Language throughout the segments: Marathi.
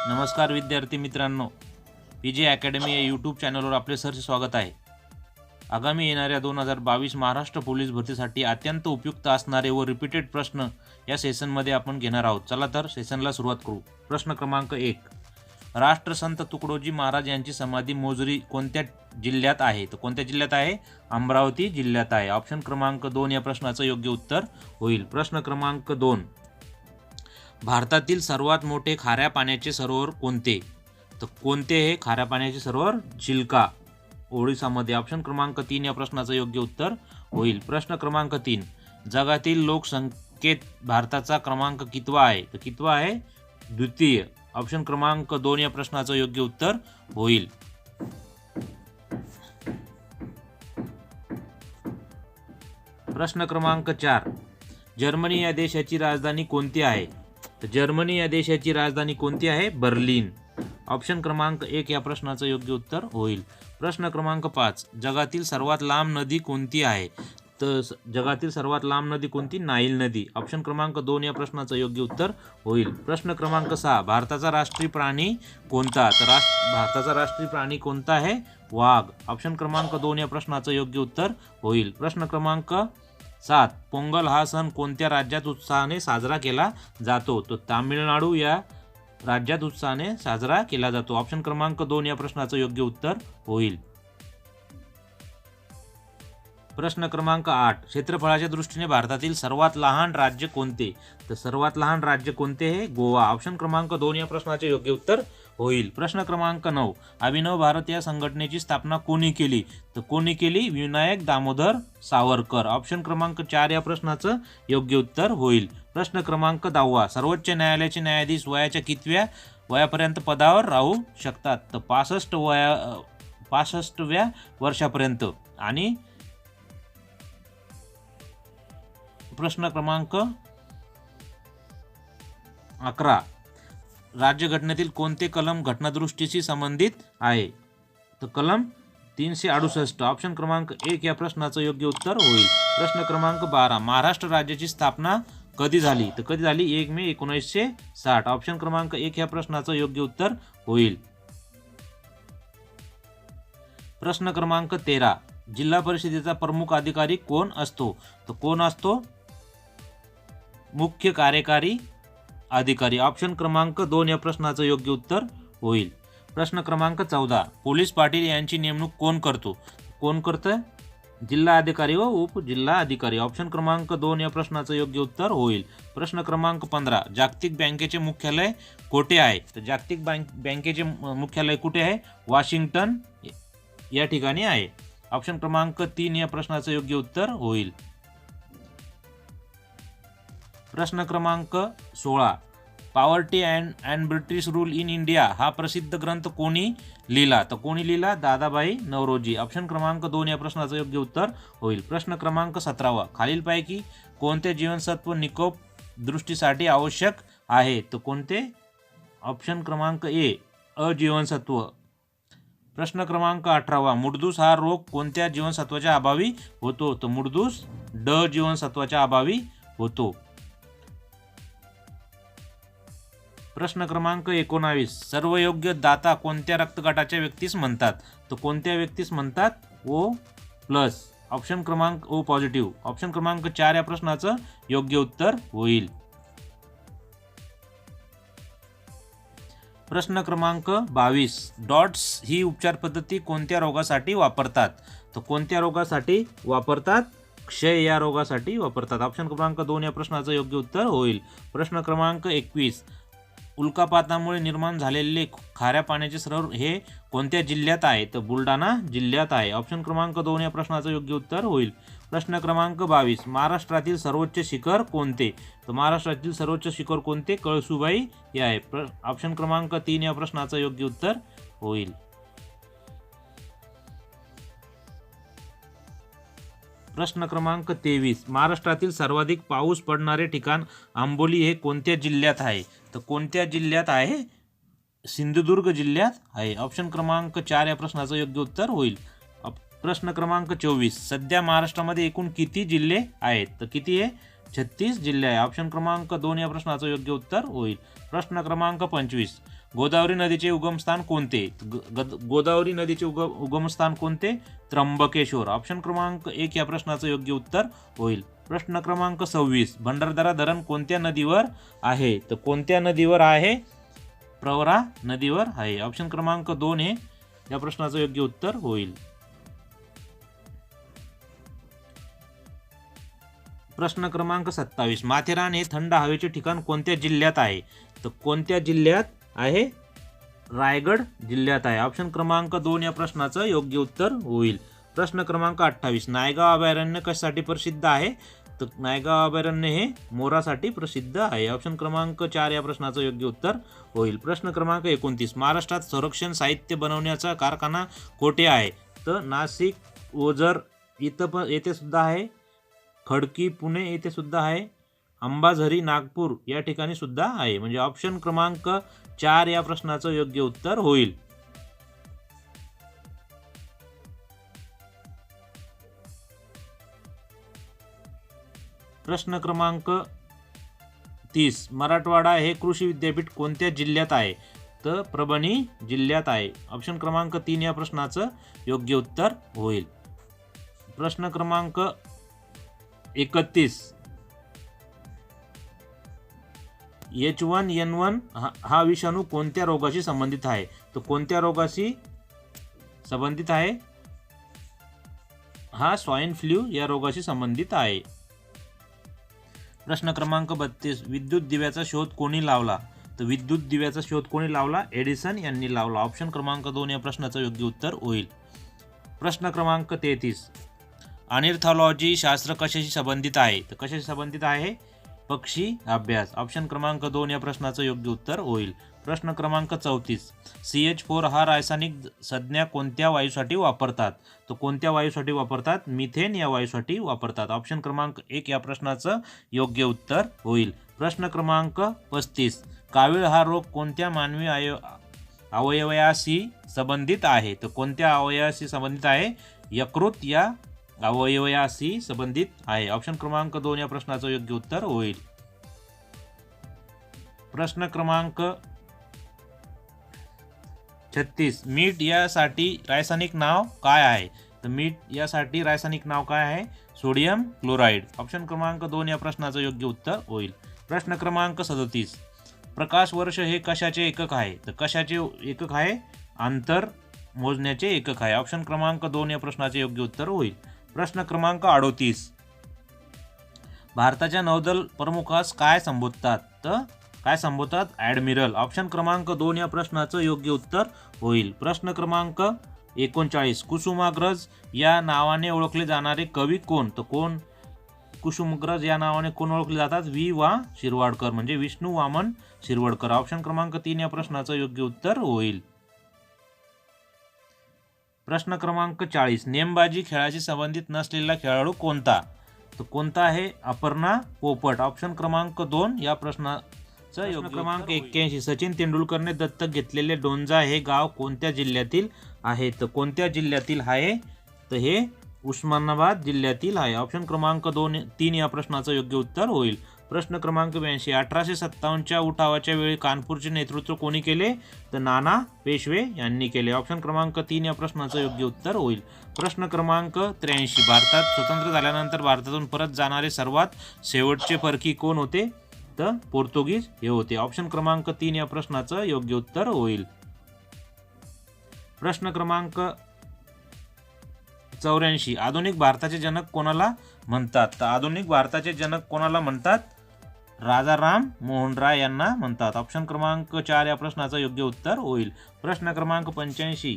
नमस्कार विद्यार्थी मित्रांनो, PG अकॅडमी या यूट्यूब चॅनलवर आपले सहर्ष स्वागत आहे. आगामी येणाऱ्या 2022 महाराष्ट्र पोलीस भरतीसाठी अत्यंत उपयुक्त असणारे व रिपीटेड प्रश्न या सेशनमध्ये आपण घेणार आहोत. चला तर सेशनला सुरुवात करू. प्रश्न क्रमांक 1. राष्ट्रसंत तुकडोजी महाराज यांची समाधी मोजरी कोणत्या जिल्ह्यात आहे? तर कोणत्या जिल्ह्यात आहे? अमरावती जिल्ह्यात आहे. ऑप्शन क्रमांक 2 या प्रश्नाचं योग्य उत्तर होईल. प्रश्न क्रमांक 2. भारतातील सर्वात मोठे खाऱ्या पाण्याचे सरोवर कोणते? तर कोणते हे खाऱ्या पाण्याचे सरोवर? चिल्का, ओडिसामध्ये. ऑप्शन क्रमांक 3 या प्रश्नाचं योग्य उत्तर होईल. प्रश्न क्रमांक 3. जगातील लोकसंख्येत भारताचा क्रमांक कितवा आहे? तर कितवा आहे? द्वितीय. ऑप्शन क्रमांक 2 या प्रश्नाचं योग्य उत्तर होईल. प्रश्न क्रमांक 4. जर्मनी या देशाची राजधानी कोणती आहे? तर जर्मनी या देशाची राजधानी कोणती आहे? बर्लिन. ऑप्शन क्रमांक 1 या प्रश्नाचं योग्य उत्तर होईल. प्रश्न क्रमांक 5. जगातील सर्वात लांब नदी कोणती आहे? तर जगातील सर्वात लांब नदी कोणती? नाईल नदी. ऑप्शन क्रमांक 2 या प्रश्नाचं योग्य उत्तर होईल. प्रश्न क्रमांक 6. भारताचा राष्ट्रीय प्राणी कोणता? तर भारताचा राष्ट्रीय प्राणी कोणता आहे? वाघ. ऑप्शन क्रमांक 2 या प्रश्नाचं योग्य उत्तर होईल. प्रश्न क्रमांक 7. पोंगल हा सण कोणत्या राज्यात उत्साहाने साजरा केला जातो? तो तामिळनाडू या राज्यात उत्साहाने साजरा केला जातो. ऑप्शन क्रमांक 2 या प्रश्नाचं योग्य उत्तर होईल. प्रश्न क्रमांक 8. क्षेत्रफळाच्या दृष्टीने भारतातील सर्वात लहान राज्य कोणते? तर सर्वात लहान राज्य कोणते हे? गोवा. ऑप्शन क्रमांक 2 या प्रश्नाचे योग्य उत्तर होईल. प्रश्न क्रमांक 9. अभिनव भारत या संघटनेची स्थापना कोणी केली? तर कोणी केली? विनायक दामोदर सावरकर. ऑप्शन क्रमांक 4 या प्रश्नाचं योग्य उत्तर होईल. प्रश्न क्रमांक 10. सर्वोच्च न्यायालयाचे न्यायाधीश वयाच्या कितव्या वयापर्यंत पदावर राहू शकतात? तर 65व्या वर्षापर्यंत. आणि प्रश्न क्रमांक 11. राज्यघटनेतील कोणते कलम घटनादुरुस्तीशी संबंधित आहे? तर कलम 368. ऑप्शन क्रमांक 1 या प्रश्नाचं योग्य उत्तर होईल. प्रश्न क्रमांक 12. महाराष्ट्र राज्याची स्थापना कधी झाली? तर कधी झाली? 1 मे 1960. ऑप्शन क्रमांक 1 या प्रश्नाचं योग्य उत्तर होईल. प्रश्न क्रमांक 13. जिल्हा परिषदेचा प्रमुख अधिकारी कोण असतो? तर कोण असतो? मुख्य कार्यकारी अधिकारी. ऑप्शन क्रमांक 2 या प्रश्नाचं योग्य उत्तर होईल. प्रश्न क्रमांक 14. पोलीस पाटील यांची नेमणूक कोण करतो? कोण करतं? जिल्हा अधिकारी व उपजिल्हा अधिकारी. ऑप्शन क्रमांक 2 या प्रश्नाचं योग्य उत्तर होईल. प्रश्न क्रमांक 15. जागतिक बँकेचे मुख्यालय कोठे आहे? तर जागतिक बँकेचे मुख्यालय कुठे आहे? वॉशिंग्टन या ठिकाणी आहे. ऑप्शन क्रमांक 3 या प्रश्नाचं योग्य उत्तर होईल. प्रश्न क्रमांक 16. Poverty and British rule in India हा प्रसिद्ध ग्रंथ कोणी लिहिला? तर कोणी लिहिला? दादाभाई नौरोजी. ऑप्शन क्रमांक 2 या प्रश्नाचं योग्य उत्तर होईल. प्रश्न क्रमांक 17. खालीलपैकी कोणते जीवनसत्व निकोप दृष्टीसाठी आवश्यक आहे? तर कोणते? ऑप्शन क्रमांक ए अजीवनसत्व. प्रश्न क्रमांक 18. मुडदूस हा रोग कोणत्या जीवनसत्वाच्या अभावी होतो? तर मुडदूस ड जीवनसत्वाच्या अभावी होतो. प्रश्न क्रमांक 19. सर्वयोग्य दाता कोणत्या रक्तगटाच्या व्यक्तीस म्हणतात? तर कोणत्या व्यक्तीस म्हणतात? O plus. ऑप्शन क्रमांक ओ पॉझिटिव्ह. ऑप्शन क्रमांक 4 या प्रश्नाचं योग्य उत्तर होईल. प्रश्न क्रमांक 22. डॉट्स ही उपचार पद्धती कोणत्या रोगासाठी वापरतात? तर कोणत्या रोगासाठी वापरतात? क्षय या रोगासाठी वापरतात. ऑप्शन क्रमांक 2 या प्रश्नाचं योग्य उत्तर होईल. प्रश्न क्रमांक 21. उल्कापातामुळे निर्माण झालेले खाऱ्या पाण्याचे सरोवर हे कोणत्या जिल्ह्यात आहे? तर बुलढाणा जिल्ह्यात आहे. ऑप्शन क्रमांक 2 या प्रश्नाचं योग्य उत्तर होईल. प्रश्न क्रमांक 22. महाराष्ट्रातील सर्वोच्च शिखर कोणते? तर महाराष्ट्रातील सर्वोच्च शिखर कोणते? कळसुबाई हे आहे. ऑप्शन क्रमांक 3 या प्रश्नाचं योग्य उत्तर होईल. प्रश्न क्रमांक 23. महाराष्ट्रातील सर्वाधिक पाऊस पडणारे ठिकाण आंबोली हे कोणत्या जिल्ह्यात आहे? तर कोणत्या जिल्ह्यात आहे? सिंधुदुर्ग जिल्ह्यात आहे. ऑप्शन क्रमांक 4 या प्रश्नाचं योग्य उत्तर होईल. प्रश्न क्रमांक 24. सध्या महाराष्ट्रामध्ये एकूण किती जिल्हे आहेत? तर किती आहे? 36 जिल्हे आहे. ऑप्शन क्रमांक 2 या प्रश्नाचं योग्य उत्तर होईल. प्रश्न क्रमांक 25. गोदावरी नदीचे उगमस्थान कोणते? गोदावरी नदीचे उगमस्थान कोणते? त्र्यंबकेश्वर. ऑप्शन क्रमांक 1 या प्रश्नाचं योग्य उत्तर होईल. प्रश्न क्रमांक 26. भंडारदरा धरण कोणत्या नदीवर आहे? तर कोणत्या नदीवर आहे? प्रवरा नदीवर आहे. ऑप्शन क्रमांक 2 हे या प्रश्नाचं योग्य उत्तर होईल. प्रश्न क्रमांक 27. माथेरान हे थंड हवेचे ठिकाण कोणत्या जिल्ह्यात आहे? तर कोणत्या जिल्ह्यात आहे? रायगड जिल्ह्यात आहे. ऑप्शन क्रमांक 2 या प्रश्नाचं योग्य उत्तर होईल. प्रश्न क्रमांक 28. नायगाव अभयारण्य कशासाठी प्रसिद्ध आहे? तर नायगाव अभयारण्य हे मोरासाठी प्रसिद्ध आहे. ऑप्शन क्रमांक 4 या प्रश्नाचं योग्य उत्तर होईल. प्रश्न क्रमांक 29. महाराष्ट्रात संरक्षण साहित्य बनवण्याचा कारखाना कोठे आहे? तर नाशिक, ओझर येथे सुद्धा आहे. खडकी पुणे येथे सुद्धा आहे. अंबाझरी नागपूर या ठिकाणी सुद्धा आहे. म्हणजे ऑप्शन क्रमांक 4 या प्रश्नाचं योग्य उत्तर होईल. प्रश्न क्रमांक 30. मराठवाडा हे कृषी विद्यापीठ कोणत्या जिल्ह्यात आहे? तर परभणी जिल्ह्यात आहे. ऑप्शन क्रमांक 3 या प्रश्नाचं योग्य उत्तर होईल. प्रश्न क्रमांक 31. H1N1 हा विषाणू कोणत्या रोगाशी संबंधित आहे? तर कोणत्या रोगाशी संबंधित आहे? हा स्वाईन फ्लू या रोगाशी संबंधित आहे. प्रश्न क्रमांक 32. विद्युत दिव्याचा शोध कोणी लावला? तर विद्युत दिव्याचा शोध कोणी लावला? एडिसन यांनी लावला. ऑप्शन क्रमांक 2 या प्रश्नाचं योग्य उत्तर होईल. प्रश्न क्रमांक 33. ऑर्निथॉलॉजी शास्त्र कशाशी संबंधित आहे? तर कशाशी संबंधित आहे? पक्षी अभ्यास. ऑप्शन क्रमांक 2 या प्रश्नाचं योग्य उत्तर होईल. प्रश्न क्रमांक 34. CH4 हा रासायनिक संज्ञा कोणत्या वायूसाठी वापरतात? तर कोणत्या वायूसाठी वापरतात? मिथेन या वायूसाठी वापरतात. ऑप्शन क्रमांक 1 या प्रश्नाचं योग्य उत्तर होईल. प्रश्न क्रमांक 35. कावीळ हा रोग कोणत्या मानवी अवयवाशी संबंधित आहे? तर कोणत्या अवयवाशी संबंधित आहे? यकृत या अवयवाशी संबंधित आहे. ऑप्शन क्रमांक 2 या प्रश्नाचं योग्य उत्तर होईल. प्रश्न क्रमांक 36. मीठ यासाठी रासायनिक नाव काय आहे? तर मीठ यासाठी रासायनिक नाव काय आहे? Sodium chloride. ऑप्शन क्रमांक 2 या प्रश्नाचं योग्य उत्तर होईल. प्रश्न क्रमांक 37. प्रकाश वर्ष हे कशाचे एकक आहे? तर कशाचे एकक आहे? अंतर मोजण्याचे एकक आहे. ऑप्शन क्रमांक 2 या प्रश्नाचे योग्य उत्तर होईल. प्रश्न क्रमांक 38. भारताच्या नौदल प्रमुखास काय संबोधतात? तर काय संबोधतात? ॲडमिरल. ऑप्शन क्रमांक 2 या प्रश्नाचं योग्य उत्तर होईल. प्रश्न क्रमांक 39. कुसुमाग्रज या नावाने ओळखले जाणारे कवी कोण? तर कोण कुसुमाग्रज या नावाने कोण ओळखले जातात? वा शिरवाडकर म्हणजे विष्णू वामन शिरवाडकर. ऑप्शन क्रमांक 3 या प्रश्नाचं योग्य उत्तर होईल. प्रश्न क्रमांक 40. नेमबाजी खेळाशी संबंधित नसलेला खेळाडू कोणता? तर कोणता आहे? अपर्णा पोपट. ऑप्शन क्रमांक 2 या प्रश्नाचं योग्य. क्रमांक 81. सचिन तेंडुलकरने दत्तक घेतलेले डोंजा हे गाव कोणत्या जिल्ह्यातील आहे? तर कोणत्या जिल्ह्यातील आहे? तर हे उस्मानाबाद जिल्ह्यातील आहे. ऑप्शन क्रमांक 3 या प्रश्नाचं योग्य उत्तर होईल. प्रश्न क्रमांक 82. 1857च्या उठावाच्या वेळी कानपूरचे नेतृत्व कोणी केले? तर नाना पेशवे यांनी केले. ऑप्शन क्रमांक 3 या प्रश्नाचं योग्य उत्तर होईल. प्रश्न क्रमांक 83. भारतात स्वतंत्र झाल्यानंतर भारतातून परत जाणारे सर्वात शेवटचे परकी कोण होते? तर पोर्तुगीज हे होते. ऑप्शन क्रमांक 3 या प्रश्नाचं योग्य उत्तर होईल. प्रश्न क्रमांक 84. आधुनिक भारताचे जनक कोणाला म्हणतात? तर आधुनिक भारताचे जनक कोणाला म्हणतात? राजाराम मोहन राय यांना म्हणतात. ऑप्शन क्रमांक 4 या प्रश्नाचं योग्य उत्तर होईल. प्रश्न क्रमांक 85.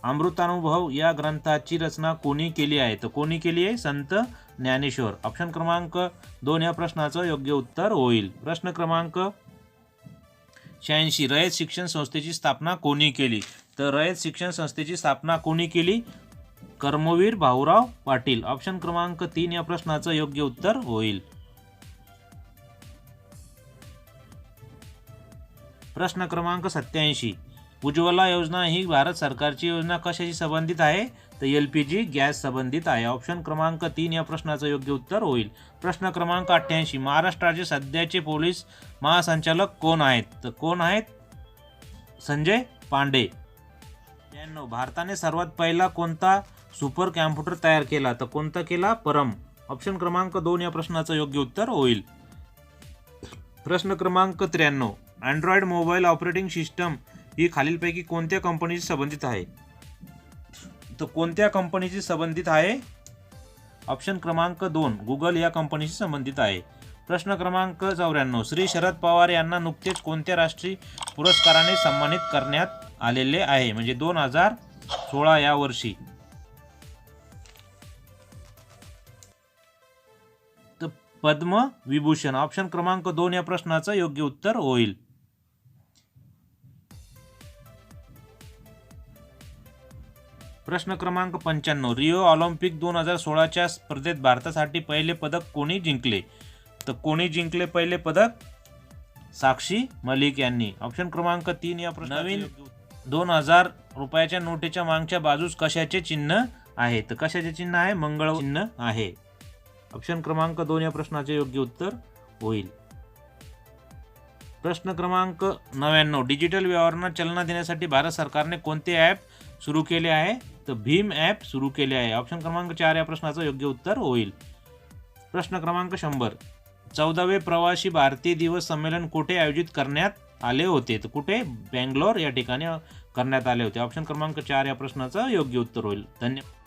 अमृतानुभव या ग्रंथाची रचना कोणी केली आहे? तर कोणी केली आहे? संत ज्ञानेश्वर. ऑप्शन क्रमांक 2 या प्रश्नाचं योग्य उत्तर होईल. प्रश्न क्रमांक 86. रयत शिक्षण संस्थेची स्थापना कोणी केली? तर रयत शिक्षण संस्थेची स्थापना कोणी केली? कर्मवीर भाऊराव पाटील. ऑप्शन क्रमांक 3 या प्रश्नाचं योग्य उत्तर होईल. प्रश्न क्रमांक 87. उज्ज्वला योजना ही भारत सरकारची योजना कशाशी संबंधित आहे? तर LPG गॅस संबंधित आहे. ऑप्शन क्रमांक 3 या प्रश्नाचं योग्य उत्तर होईल. प्रश्न क्रमांक 88. महाराष्ट्राचे सध्याचे पोलीस महासंचालक कोण आहेत? तर कोण आहेत? संजय पांडे. 93 भारताने सर्वात पहिला कोणता सुपर कॉम्प्युटर तयार केला? तर कोणता केला? परम. ऑप्शन क्रमांक 2 या प्रश्नाचं योग्य उत्तर होईल. प्रश्न क्रमांक 93 अँड्रॉइड मोबाईल ऑपरेटिंग सिस्टम ही खालीलपैकी कोणत्या कंपनीशी संबंधित आहे? तर कोणत्या कंपनीशी संबंधित आहे? ऑप्शन क्रमांक 2 गुगल या कंपनीशी संबंधित आहे. प्रश्न क्रमांक 94 श्री शरद पवार यांना नुकतेच कोणत्या राष्ट्रीय पुरस्काराने सन्मानित करण्यात आलेले आहे? म्हणजे 2016 या वर्षी. तर पद्म विभूषण. ऑप्शन क्रमांक 2 या प्रश्नाचं योग्य उत्तर होईल. प्रश्न क्रमांक 95 रिओ ऑलिम्पिक 2016च्या स्पर्धेत भारतासाठी पहिले पदक कोणी जिंकले? तर कोणी जिंकले पहिले पदक? साक्षी मलिक यांनी. ऑप्शन क्रमांक 3 या प्रश्न. नवीन 2000 रुपयाच्या नोटेच्या मागच्या बाजूस कशाचे चिन्ह आहे? तर कशाचे चिन्ह आहे? मंगळ चिन्ह आहे. ऑप्शन क्रमांक 2 या प्रश्नाचे योग्य उत्तर होईल. प्रश्न क्रमांक 99 डिजिटल व्यवहारांना चालना देण्यासाठी भारत सरकारने कोणते ॲप सुरू केले आहे? तर भीम ॲप सुरू केले आहे. ऑप्शन क्रमांक 4 या प्रश्नाचं योग्य उत्तर होईल. प्रश्न क्रमांक 100 14वे प्रवासी भारतीय दिवस संमेलन कुठे आयोजित करण्यात आले होते? तर कुठे? बेंगलोर या ठिकाणी करण्यात आले होते. ऑप्शन क्रमांक 4 या प्रश्नाचं योग्य उत्तर होईल. धन्यवाद.